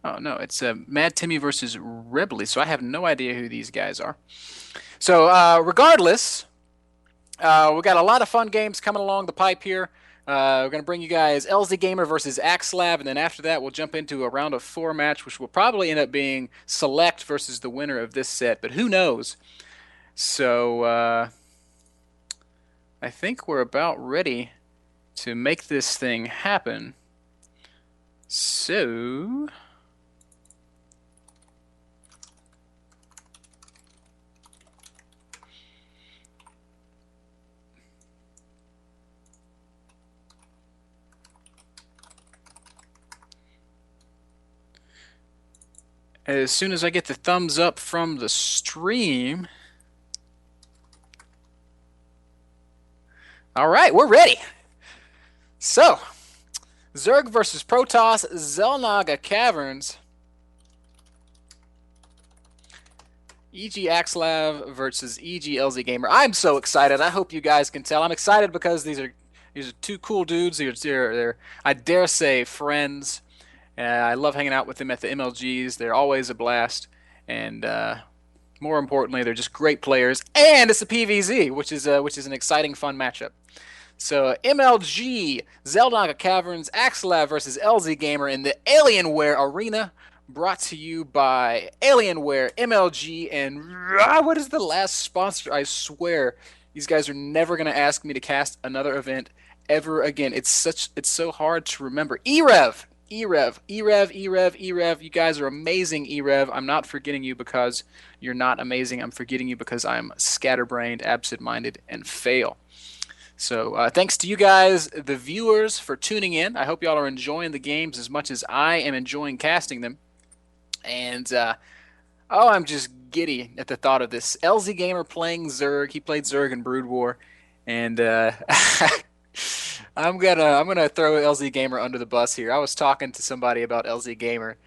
Oh no, it's Mad Timmy versus Ribley. So I have no idea who these guys are. So regardless, we got a lot of fun games coming along the pipe here. We're going to bring you guys LZ Gamer versus Axlav, and then after that, we'll jump into a round of four match, which will probably end up being Select versus the winner of this set, but who knows? So I think we're about ready to make this thing happen. So as soon as I get the thumbs up from the stream. All right, we're ready. So, Zerg versus Protoss, Xelnaga Caverns. EGXlav versus EGLzGamer. I'm so excited. I hope you guys can tell. I'm excited because these are two cool dudes. They're I dare say friends. I love hanging out with them at the MLGs. They're always a blast, and more importantly, they're just great players. And it's a PVZ, which is an exciting, fun matchup. So MLG, Xelnaga Caverns, Axlav versus LZ Gamer in the Alienware Arena, brought to you by Alienware, MLG, and what is the last sponsor? I swear, these guys are never gonna ask me to cast another event ever again. It's so hard to remember. e-rev, e-rev, e-rev, e-rev, e-rev. You guys are amazing, e-rev. I'm not forgetting you because you're not amazing. I'm forgetting you because I'm scatterbrained, absent-minded, and fail. So thanks to you guys, the viewers, for tuning in. I hope y'all are enjoying the games as much as I am enjoying casting them. And oh, I'm just giddy at the thought of this. LZ Gamer playing Zerg. He played Zerg in Brood War, and I'm gonna throw LZ Gamer under the bus here. I was talking to somebody about LZ Gamer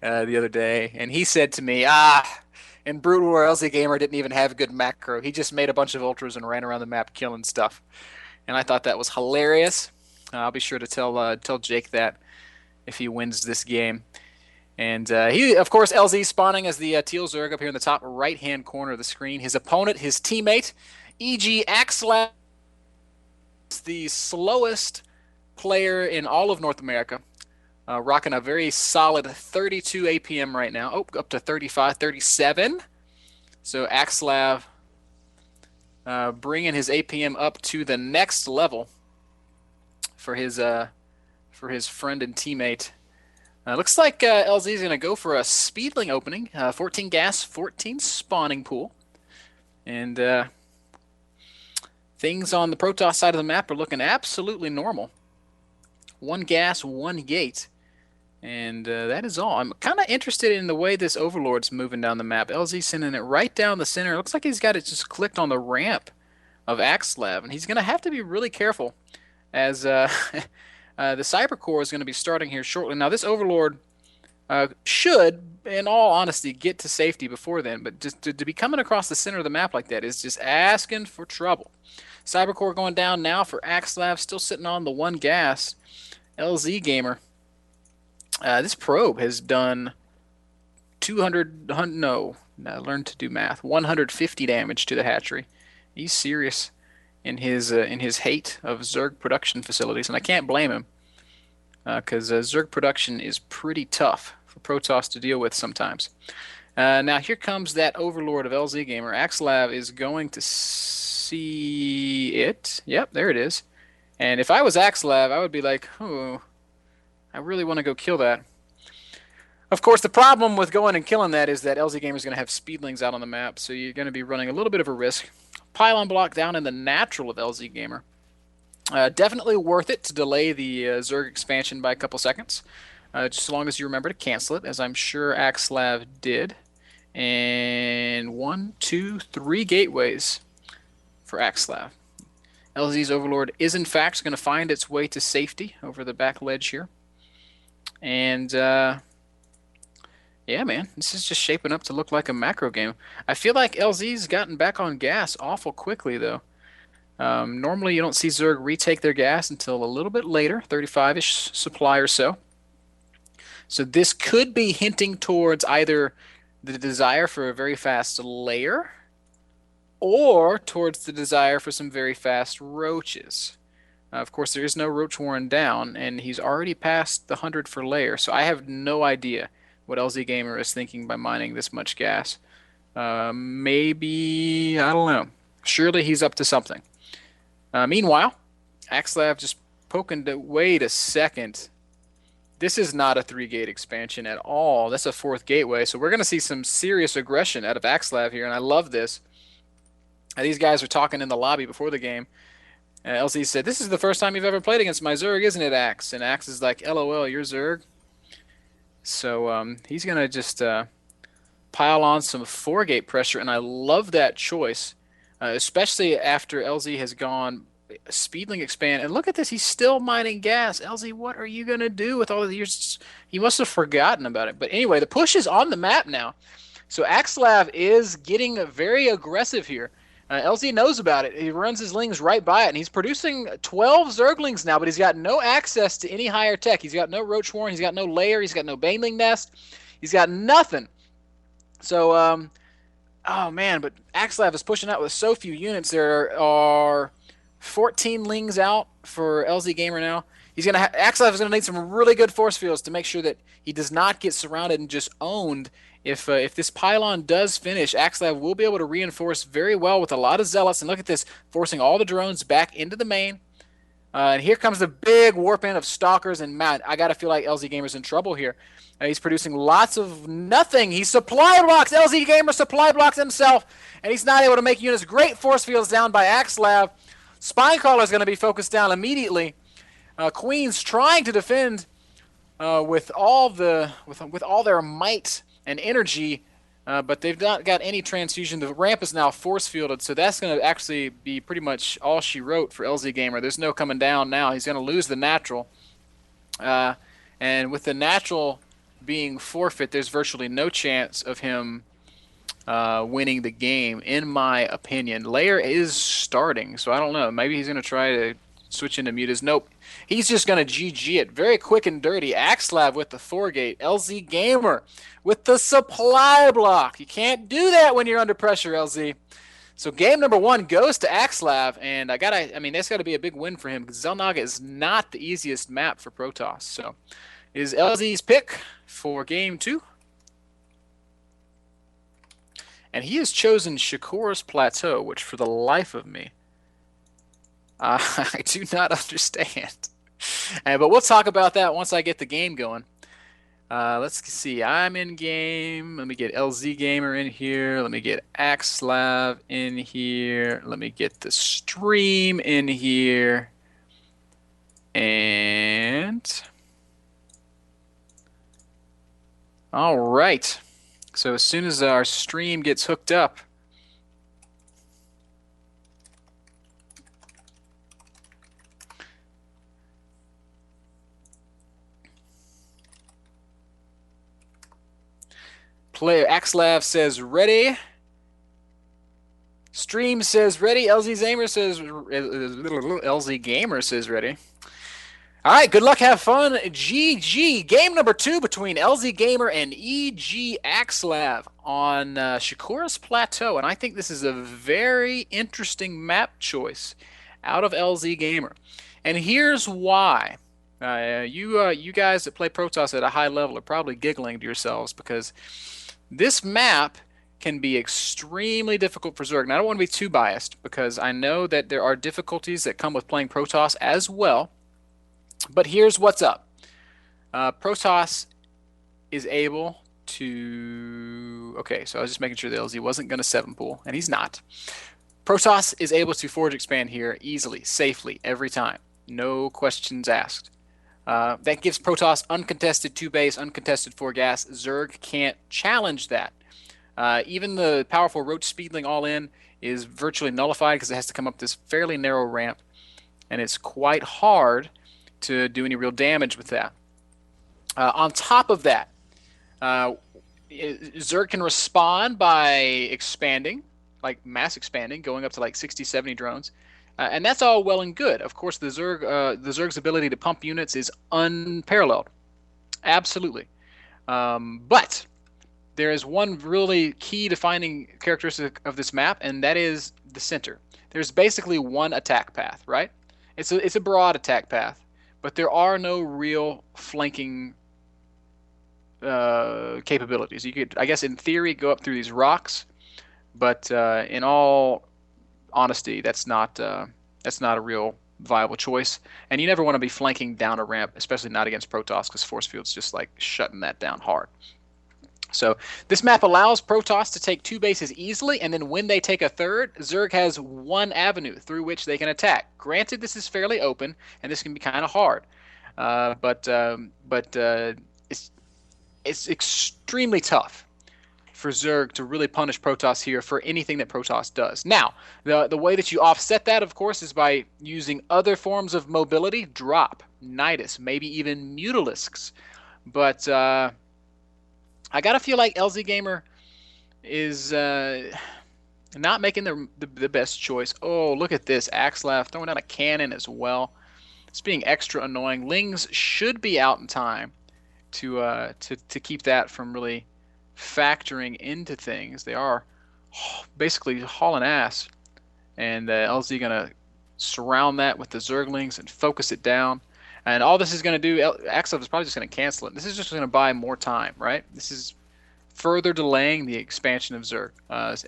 the other day, and he said to me, in Brood War, LZ Gamer didn't even have a good macro. He just made a bunch of ultras and ran around the map killing stuff. And I thought that was hilarious. I'll be sure to tell Jake that if he wins this game. And he, of course, LZ spawning as the Teal Zerg up here in the top right-hand corner of the screen. His opponent, his teammate, EGXlav, the slowest player in all of North America. Rocking a very solid 32 APM right now. Oh, up to 35, 37. So Axlav bringing his APM up to the next level for his friend and teammate. Looks like LZ is going to go for a Speedling opening. 14 gas, 14 spawning pool. And things on the Protoss side of the map are looking absolutely normal. 1 gas, 1 gate. And that is all. I'm kind of interested in the way this Overlord's moving down the map. LZ sending it right down the center. It looks like he's got it just clicked on the ramp of Axlav. And he's going to have to be really careful as the Cyber Core is going to be starting here shortly. Now, this Overlord should, in all honesty, get to safety before then. But just to be coming across the center of the map like that is just asking for trouble. Cyber Core going down now for Axlav. Still sitting on the 1 gas. LZ Gamer. This probe has done 150 damage to the hatchery. He's serious in his hate of Zerg production facilities, and I can't blame him because Zerg production is pretty tough for Protoss to deal with sometimes. Now here comes that Overlord of LZ Gamer. Axlav is going to see it. Yep, there it is. And if I was Axlav, I would be like, oh, I really want to go kill that. Of course, the problem with going and killing that is that LZ Gamer is going to have Speedlings out on the map, so you're going to be running a little bit of a risk. Pylon block down in the natural of LZ Gamer. Definitely worth it to delay the Zerg expansion by a couple seconds, just as long as you remember to cancel it, as I'm sure Axlav did. And 1, 2, 3 gateways for Axlav. LZ's Overlord is in fact going to find its way to safety over the back ledge here. And yeah, man, this is just shaping up to look like a macro game. I feel like LZ's gotten back on gas awful quickly, though. Normally, you don't see Zerg retake their gas until a little bit later, 35-ish supply or so. So this could be hinting towards either the desire for a very fast layer or towards the desire for some very fast roaches. Of course, there is no roach worn down, and he's already passed the 100 for layer, so I have no idea what LZ Gamer is thinking by mining this much gas. Maybe, I don't know. Surely he's up to something. Meanwhile, Axlav just poking to, wait a second. This is not a 3-gate expansion at all. That's a 4th gateway, so we're going to see some serious aggression out of Axlav here, and I love this. These guys are talking in the lobby before the game. LZ said, "This is the first time you've ever played against my Zerg, isn't it, Axe?" And Axe is like, "LOL, you're Zerg." So he's going to just pile on some 4-gate pressure, and I love that choice, especially after LZ has gone Speedling expand. And look at this, he's still mining gas. LZ, what are you going to do with all of these? He must have forgotten about it. But anyway, the push is on the map now. So Axlav is getting very aggressive here. LZ knows about it. He runs his lings right by it, and he's producing 12 Zerglings now, but he's got no access to any higher tech. He's got no Roach Warren, he's got no Lair, he's got no Baneling Nest, he's got nothing. So, oh man, but Axlav is pushing out with so few units. There are 14 lings out for LZ Gamer now. Axlav is gonna need some really good force fields to make sure that he does not get surrounded and just owned. If this pylon does finish, Axlav will be able to reinforce very well with a lot of zealots. And look at this, forcing all the drones back into the main. And here comes the big warp in of stalkers. And man, I gotta feel like LZ Gamer's in trouble here. He's producing lots of nothing. He supply blocks. LZ Gamer supply blocks himself, and he's not able to make units. Great force fields down by Axlav. Spinecrawler is going to be focused down immediately. Queen's trying to defend with all their might and energy, but they've not got any transfusion. The ramp is now force fielded, so that's going to actually be pretty much all she wrote for LZ Gamer. There's no coming down now. He's going to lose the natural, and with the natural being forfeit, there's virtually no chance of him winning the game, in my opinion. Lair is starting, so I don't know. Maybe he's going to try to switch into mutas. Nope. He's just going to GG it. Very quick and dirty. Axlav with the 4-gate. LZ Gamer with the supply block. You can't do that when you're under pressure, LZ. So game number 1 goes to Axlav, and that's got to be a big win for him, because Xel'Naga is not the easiest map for Protoss. So is LZ's pick for game 2. And he has chosen Shakur's Plateau, which for the life of me, I do not understand. But we'll talk about that once I get the game going. Let's see. I'm in game. Let me get LZ Gamer in here. Let me get Axlav in here. Let me get the stream in here. And all right. So as soon as our stream gets hooked up, Axlav says ready. Stream says ready. LZ Gamer says ready. All right, good luck, have fun. GG. Game number 2 between LZ Gamer and EGLzGaMeRvsEGAxslav on Shakur's Plateau. And I think this is a very interesting map choice out of LZ Gamer. And here's why. You guys that play Protoss at a high level are probably giggling to yourselves, because this map can be extremely difficult for Zerg. Now, I don't want to be too biased, because I know that there are difficulties that come with playing Protoss as well. But here's what's up. Protoss is able to... Okay, so I was just making sure the LZ wasn't going to 7-pool, and he's not. Protoss is able to forge expand here easily, safely, every time. No questions asked. That gives Protoss uncontested 2-base, uncontested 4-gas. Zerg can't challenge that. Even the powerful Roach Speedling all-in is virtually nullified, because it has to come up this fairly narrow ramp, and it's quite hard to do any real damage with that. On top of that, Zerg can respond by expanding, like mass expanding, going up to like 60, 70 drones. And that's all well and good. Of course, the Zerg's ability to pump units is unparalleled. Absolutely. But there is one really key defining characteristic of this map, and that is the center. There's basically one attack path, right? It's a broad attack path, but there are no real flanking capabilities. You could, I guess, in theory, go up through these rocks, but in all honesty, that's not a real viable choice. And you never want to be flanking down a ramp, especially not against Protoss, because force field's just like shutting that down hard. So this map allows Protoss to take 2 bases easily, and then when they take a third, Zerg has one avenue through which they can attack. Granted, this is fairly open, and this can be kind of hard, but it's extremely tough for Zerg to really punish Protoss here for anything that Protoss does. Now, the way that you offset that, of course, is by using other forms of mobility, drop, Nidus, maybe even Mutalisks. But I gotta feel like LZGamer is not making the best choice. Oh, look at this. Axslav throwing down a cannon as well. It's being extra annoying. Lings should be out in time to keep that from really factoring into things. They are basically hauling ass. And LZ going to surround that with the Zerglings and focus it down. And all this is going to do, Axslav is probably just going to cancel it. This is just going to buy more time, right? This is further delaying the expansion of Zerg.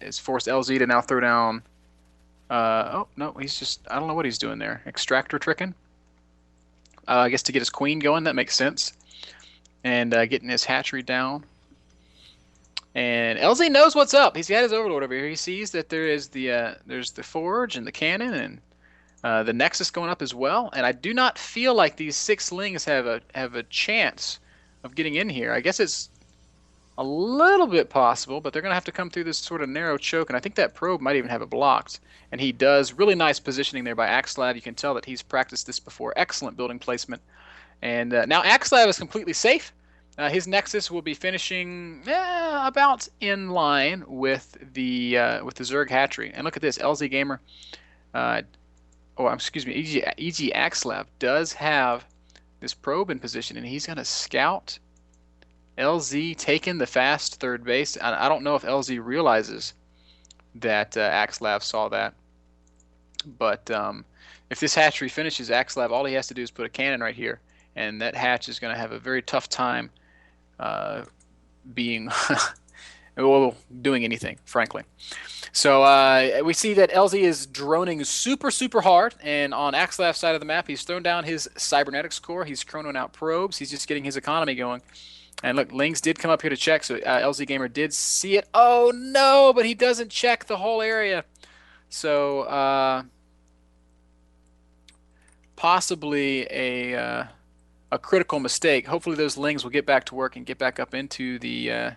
It's forced LZ to now throw down... oh, no, he's just... I don't know what he's doing there. Extractor tricking? I guess to get his queen going, that makes sense. And getting his hatchery down. And LZ knows what's up. He's got his overlord over here. He sees that there is there's the forge and the cannon and the Nexus going up as well, and I do not feel like these 6 Lings have a chance of getting in here. I guess it's a little bit possible, but they're going to have to come through this sort of narrow choke, and I think that probe might even have it blocked. And he does. Really nice positioning there by Axslav. You can tell that he's practiced this before. Excellent building placement. And now Axslav is completely safe. His Nexus will be finishing about in line with the Zerg hatchery. And look at this, LZGamer. Excuse me, EGXslav does have this probe in position, and he's going to scout. LZ taking the fast third base. I don't know if LZ realizes that Axslav saw that. But if this hatchery finishes, Axslav, all he has to do is put a cannon right here, and that hatch is going to have a very tough time being well, doing anything, frankly. So we see that LZ is droning super, super hard, and on Axslav's side of the map, he's thrown down his cybernetics core. He's chronoing out probes. He's just getting his economy going. And look, Lings did come up here to check, so LZGamer did see it. Oh, no, but he doesn't check the whole area. So possibly a critical mistake. Hopefully those Lings will get back to work and get back up into the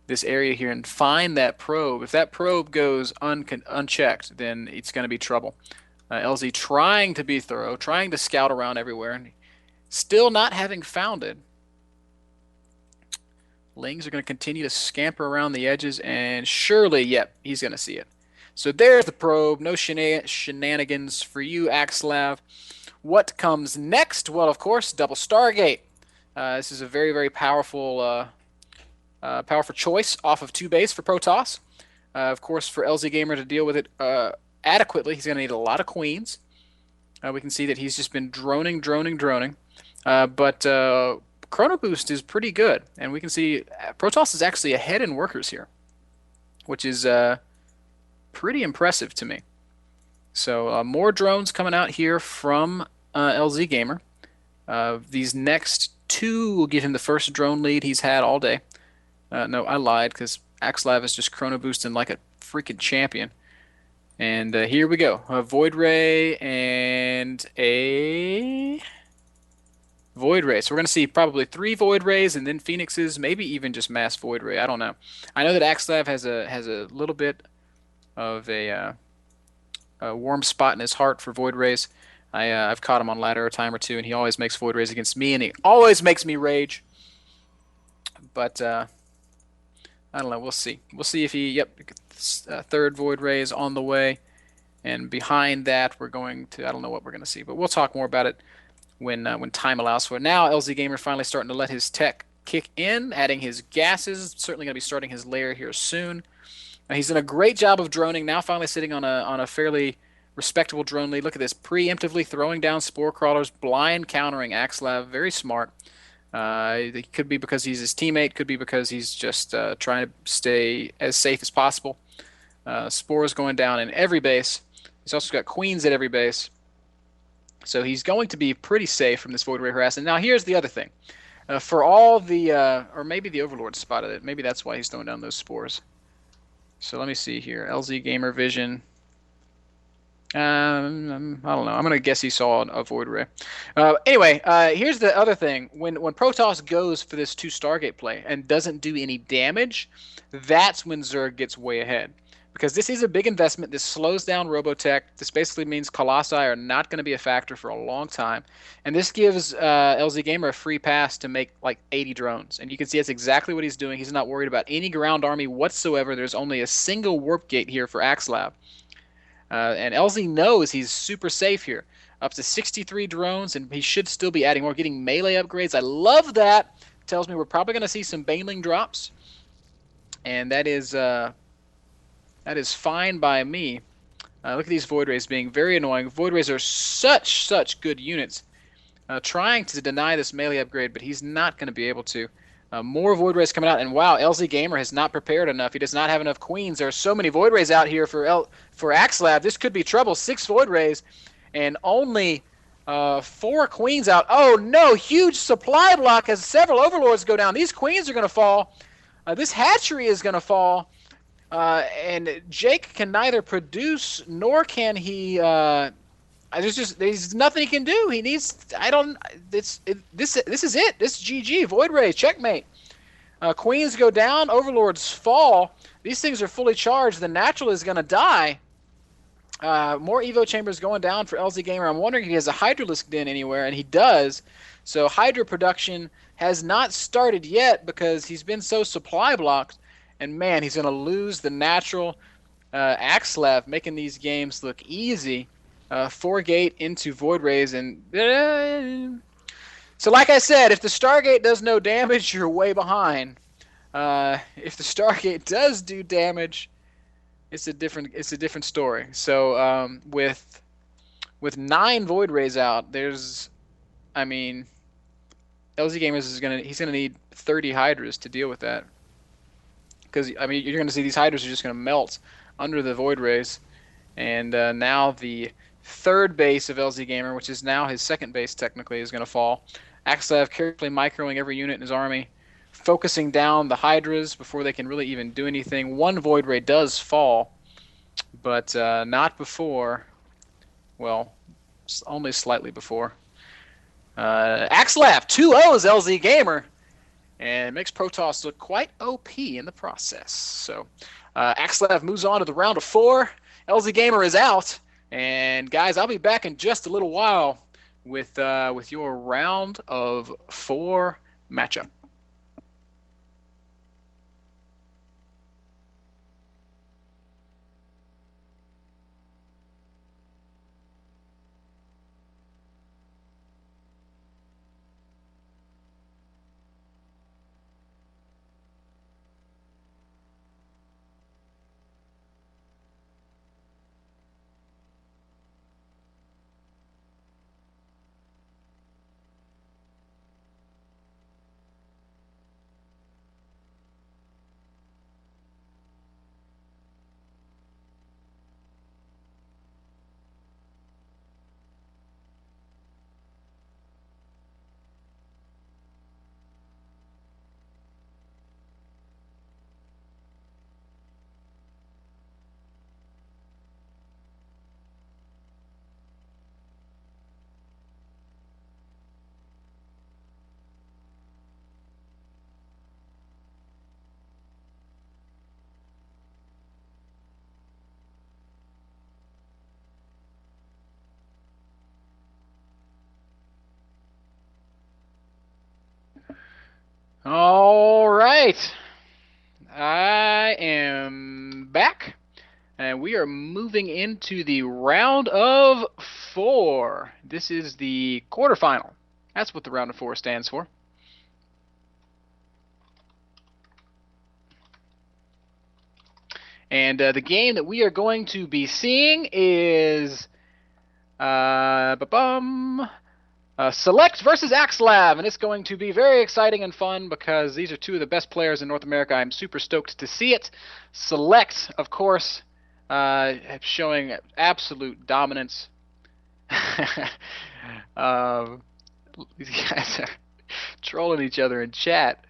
this area here and find that probe. If that probe goes unchecked, then it's going to be trouble. LZ trying to be thorough, trying to scout around everywhere, and still not having found it. Lings are going to continue to scamper around the edges, and surely, yep, he's going to see it. So there's the probe. No shenanigans for you, Axslav. What comes next? Well, of course, double Stargate. This is a very, very powerful powerful choice off of 2 base for Protoss. Of course, for LZGamer to deal with it adequately, he's going to need a lot of queens. We can see that he's just been droning. But Chrono Boost is pretty good. And we can see Protoss is actually ahead in workers here, which is pretty impressive to me. So more drones coming out here from LZGamer. These next 2 will give him the first drone lead he's had all day. No, I lied, because Axslav is just chrono boosting like a freaking champion. And here we go. A Void Ray and a Void Ray. So we're going to see probably 3 Void Rays and then Phoenixes, maybe even just mass Void Ray. I don't know. I know that Axslav has a little bit of a warm spot in his heart for Void Rays. I've caught him on ladder a time or two, and he always makes Void Rays against me, and he always makes me rage. But I don't know. We'll see. We'll see if he. Yep, third Void Ray is on the way, and behind that we're going to. I don't know what we're going to see, but we'll talk more about it when time allows for it. Now LZ Gamer finally starting to let his tech kick in, adding his gases. Certainly going to be starting his lair here soon. He's done a great job of droning. Now finally sitting on a fairly respectable drone lead. Look at this, preemptively throwing down spore crawlers, blind countering Axlav. Very smart. It could be because he's his teammate. Could be because he's just trying to stay as safe as possible. Spores going down in every base. He's also got queens at every base. So he's going to be pretty safe from this Void Ray harassment. Now here's the other thing. For all the, or maybe the Overlord spotted it. Maybe that's why he's throwing down those spores. So let me see here. LZ Gamer Vision. I don't know. I'm gonna guess he saw a Void Ray. Anyway, here's the other thing. When Protoss goes for this 2 Stargate play and doesn't do any damage, that's when Zerg gets way ahead. Because this is a big investment. This slows down Robotech. This basically means Colossi are not going to be a factor for a long time. And this gives LZ Gamer a free pass to make like 80 drones. And you can see that's exactly what he's doing. He's not worried about any ground army whatsoever. There's only a single warp gate here for Axlav. And LZ knows he's super safe here. Up to 63 drones, and he should still be adding more, getting melee upgrades. I love that. Tells me we're probably going to see some Baneling drops. And that is fine by me. Look at these Void Rays being very annoying. Void Rays are such good units. Trying to deny this melee upgrade, but he's not going to be able to. More Void Rays coming out, and wow, LZ Gamer has not prepared enough. He does not have enough queens. There are so many Void Rays out here for Axlav. This could be trouble. 6 Void Rays, and only 4 queens out. Oh no, huge supply block as several Overlords go down. These queens are going to fall. This hatchery is going to fall. And Jake can neither produce nor can he. There's nothing he can do. He needs. This is it. This is GG. Void Ray checkmate. Queens go down. Overlords fall. These things are fully charged. The natural is going to die. More Evo chambers going down for LZ Gamer. I'm wondering if he has a Hydralisk Den anywhere, and he does. So Hydra production has not started yet because he's been so supply blocked. And man, he's going to lose the natural. Axlav making these games look easy. 4 gate into Void Rays. And so like I said, if the Stargate does no damage, you're way behind. If the Stargate does do damage, it's a different story. So with 9 Void Rays out, LZ Gamers he's gonna need 30 Hydras to deal with that. Because you're going to see these Hydras are just going to melt under the Void Rays. And now the 3rd base of LZ Gamer, which is now his 2nd base technically, is going to fall. Axlav carefully microing every unit in his army, focusing down the Hydras before they can really even do anything. 1 Void Ray does fall, but not before. Well, only slightly before. Axlav 2-0's LZ Gamer. And makes Protoss look quite OP in the process. So Axlav moves on to the round of 4. LZ Gamer is out. And guys, I'll be back in just a little while with your round of 4 matchup. All right. I am back, and we are moving into the round of 4. This is the quarterfinal. That's what the round of 4 stands for. And the game that we are going to be seeing is Select versus Axslav, and it's going to be very exciting and fun because these are two of the best players in North America. I'm super stoked to see it. Select, of course, showing absolute dominance. These guys are trolling each other in chat.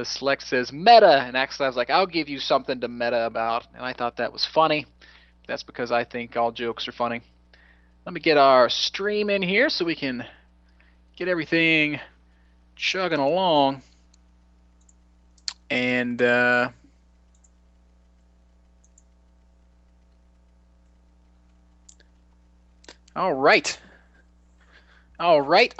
Select says meta, and Axslav's like, I'll give you something to meta about. And I thought that was funny. That's because I think all jokes are funny. Let me get our stream in here so we can get everything chugging along. And all right. All right.